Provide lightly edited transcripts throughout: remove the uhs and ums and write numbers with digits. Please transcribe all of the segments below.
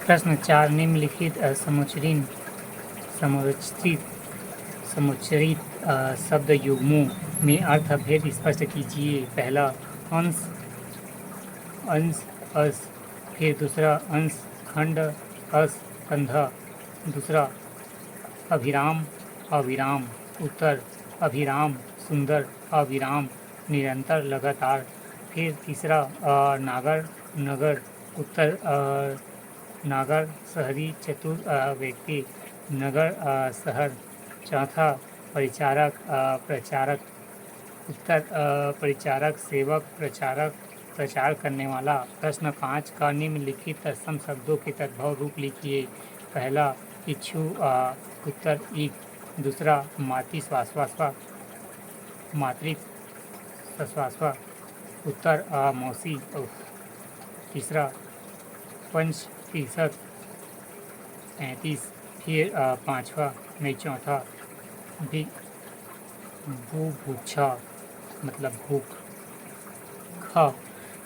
प्रश्न 4 निम्नलिखित समुच्चरित समुच्चरित शब्द युग्मों में अर्थभेद स्पष्ट कीजिए। पहला अंश अंश अस, फिर दूसरा अंश खंड अस कंधा, दूसरा अभिराम अविराम, उत्तर अभिराम सुंदर अविराम निरंतर लगातार, फिर तीसरा नागर नगर, उत्तर नागर शहरी चतुर व्यक्ति, नगर शहर, चौथा परिचारक प्रचारक, उत्तर परिचारक सेवक प्रचारक प्रचार करने वाला। प्रश्न 5 का निम्नलिखित तत्सम शब्दों के तद्भव रूप लिखिए। पहला इच्छु उत्तर ईक, दूसरा मातृ स्वाश्वास्वा मातृ सश्वास्वा, उत्तर मौसी, तीसरा पंच तीसत 35, फिर पाँचवा नहीं चौथा बुभुक्षा मतलब भूख। ख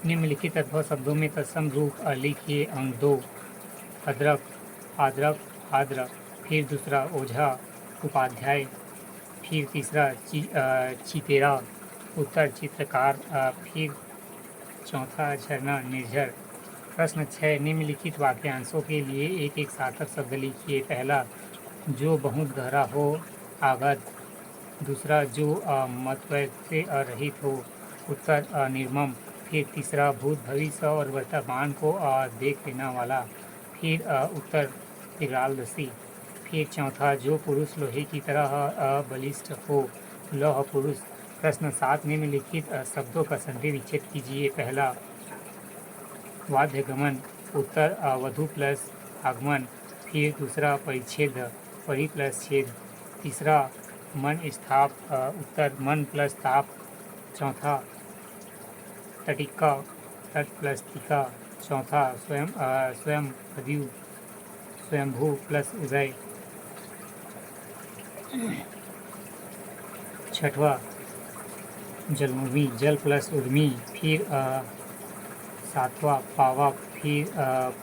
निम्नलिखित तत्व शब्दों में तत्सम रूप लिखिए। अंक 2 अदरक आद्रक आद्र, फिर दूसरा ओझा उपाध्याय, फिर तीसरा चितेरा, उत्तर चित्रकार, फिर चौथा झरना निर्झर। प्रश्न 6 निम्नलिखित वाक्यांशों के लिए एक एक सार्थक शब्द लिखिए। पहला जो बहुत गहरा हो आगध, दूसरा जो मतभेद से रहित हो, उत्तर निर्मम, फिर तीसरा भूत भविष्य और वर्तमान को देख लेना वाला, फिर उत्तर विकरालदर्शी, फिर चौथा जो पुरुष लोहे की तरह बलिष्ठ हो लौह पुरुष। प्रश्न 7 निम्नलिखित शब्दों का संधि विच्छेद कीजिए। पहला वाद्यगमन, उत्तर वधु प्लस आगमन, फिर दूसरा परिच्छेद परि प्लस छेद, तीसरा मन स्थाप, उत्तर मन प्लस ताप, चौथा तटिका तट प्लस टीका, चौथा स्वयं अद्यु स्वयंभू प्लस उदय, छठवा जलमुर्मी जल प्लस उर्मी, फिर सातवां पावक, फिर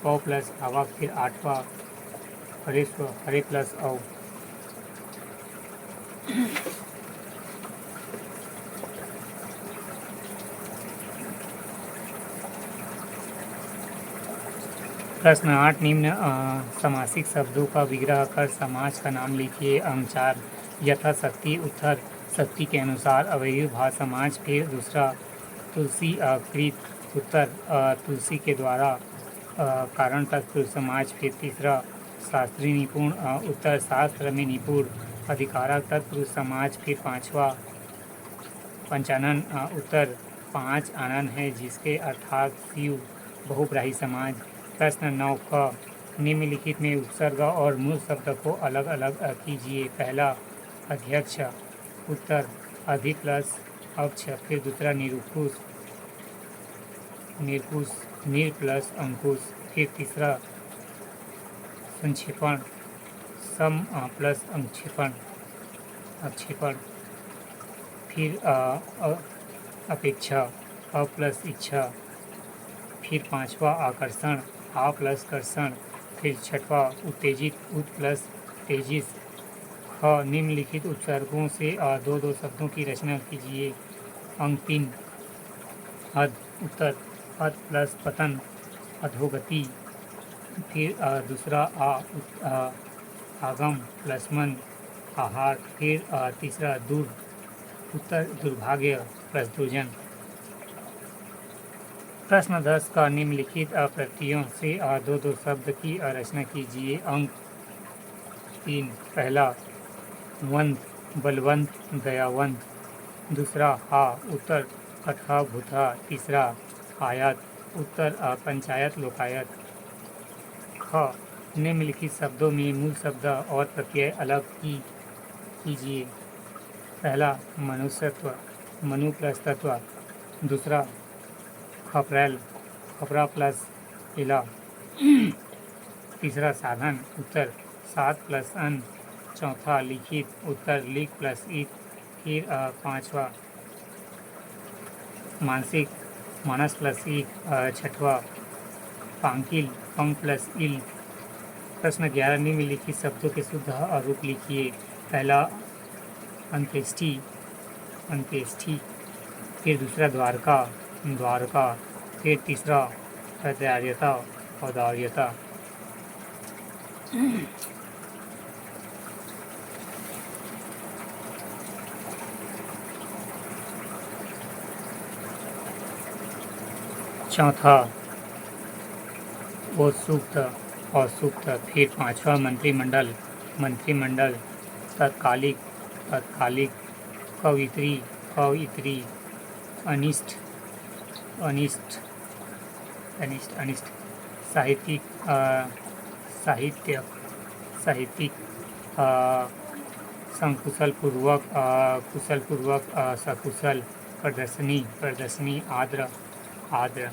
पौ प्लस आवक, फिर आठवां हरेश्व हरे प्लस औ। प्रश्न 8 निम्न समासिक शब्दों का विग्रह कर समास का नाम लिखिए। अंक 4 यथाशक्ति, उत्तर शक्ति के अनुसार अवयवी भाव समाज, फिर दूसरा तुलसी कृत, उत्तर तुलसी के द्वारा कारण तत्पुरुष समाज, फिर तीसरा शास्त्री निपुण, उत्तर शास्त्र में निपुण अधिकारक तत्पुरुष समाज, फिर पांचवा पंचानन, उत्तर 5 आनन है जिसके अर्थात शिव बहुब्राही समाज। प्रश्न 9 का निम्नलिखित में उपसर्ग और मूल शब्द को अलग अलग कीजिए। पहला अध्यक्ष, उत्तर अधि प्लस अक्ष, फिर दूसरा निरुकुश निर्कुश निर प्लस अंकुश, फिर तीसरा संक्षेपण सम प्लस अक्षेपण, फिर अपेक्षा अ प्लस इच्छा, फिर पांचवा आकर्षण आ प्लस कर्षण, फिर छठवा उत्तेजित उत प्लस तेजिस। ख निम्नलिखित उपसर्गों से दो दो शब्दों की रचना कीजिए। अंक 3 अध, उत्तर अध प्लस पतन अधोगति, फिर दूसरा आगम प्लस मन आहार, फिर तीसरा दूर, उत्तर दुर्भाग्य प्लस दुर्जन। प्रश्न 10 का निम्नलिखित प्रत्ययों से दो दो शब्द की रचना कीजिए। अंक 3 पहला वंत बलवंत दयावंत, दूसरा हा, उत्तर अथा भूथा, तीसरा आयत, उत्तर पंचायत लोकायत। ख निम्नलिखित शब्दों में मूल शब्द और प्रत्यय अलग कीजिए। पहला मनुष्यत्व मनु प्लस तत्व, दूसरा खपरैल खपरा प्लस इला, तीसरा साधन, उत्तर सात प्लस अन, चौथा लिखित, उत्तर लिख प्लस इत, फिर पांचवा मानसिक मानस प्लस ईक, छठवा पांकिल पंग प्लस इल, प्रश्न 11 निम्नलिखित शब्दों के शुद्ध रूप लिखिए। पहला अंत्येष्टि, अंत्येष्टि, फिर दूसरा द्वारका, द्वारका, फिर तीसरा औदार्यता, औदार्यता। चौथा औसुप्त, औसुप्त, फिर पांचवा मंत्रिमंडल, मंत्रिमंडल, तत्कालिक, तत्कालिक, कवित्री, कवित्री, अनिष्ट, अनिष्ट, अनिष्ट, अनिष्ट, साहित्यिक, साहित्यक, साहित्यिक, संकुशल पूर्वक, कुशल पूर्वक, सकुशल, प्रदर्शनी, प्रदर्शनी, आद्र, आद्र।